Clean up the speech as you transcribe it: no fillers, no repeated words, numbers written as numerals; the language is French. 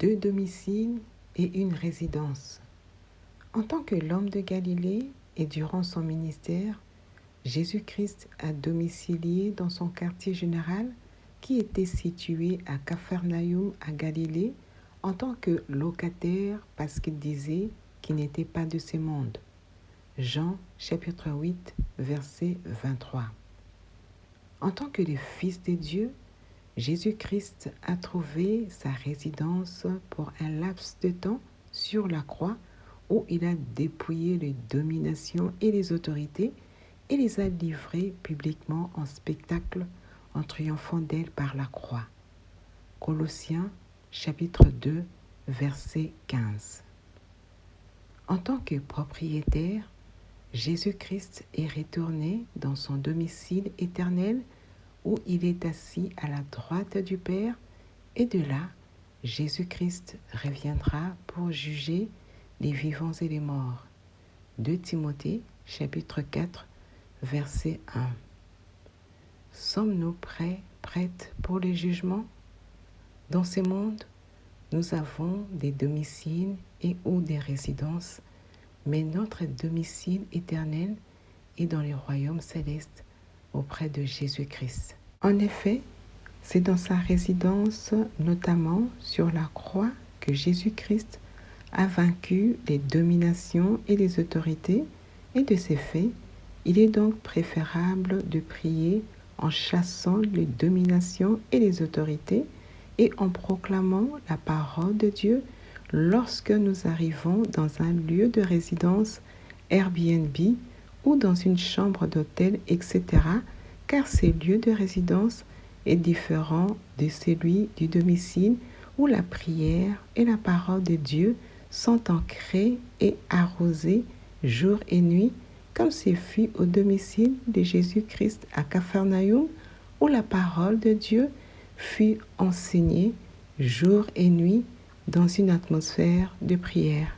2 domiciles et une résidence. En tant que l'homme de Galilée et durant son ministère, Jésus-Christ a domicilié dans son quartier général qui était situé à Capharnaüm à Galilée en tant que locataire parce qu'il disait qu'il n'était pas de ce monde. Jean chapitre 8 verset 23. En tant que le Fils de Dieu, Jésus-Christ a trouvé sa résidence pour un laps de temps sur la croix où il a dépouillé les dominations et les autorités et les a livrées publiquement en spectacle en triomphant d'elles par la croix. Colossiens chapitre 2 verset 15. En tant que propriétaire, Jésus-Christ est retourné dans son domicile éternel où il est assis à la droite du Père, et de là, Jésus-Christ reviendra pour juger les vivants et les morts. 2 Timothée, chapitre 4, verset 1. Sommes-nous prêtes pour le jugement? Dans ce monde, nous avons des domiciles et ou des résidences, mais notre domicile éternel est dans le royaume céleste, auprès de Jésus-Christ. En effet, c'est dans sa résidence, notamment sur la croix, que Jésus-Christ a vaincu les dominations et les autorités, et de ces faits, il est donc préférable de prier en chassant les dominations et les autorités et en proclamant la parole de Dieu lorsque nous arrivons dans un lieu de résidence, Airbnb, ou dans une chambre d'hôtel, etc., car ce lieu de résidence est différent de celui du domicile où la prière et la parole de Dieu sont ancrées et arrosées jour et nuit, comme ce fut au domicile de Jésus-Christ à Capharnaüm, où la parole de Dieu fut enseignée jour et nuit dans une atmosphère de prière.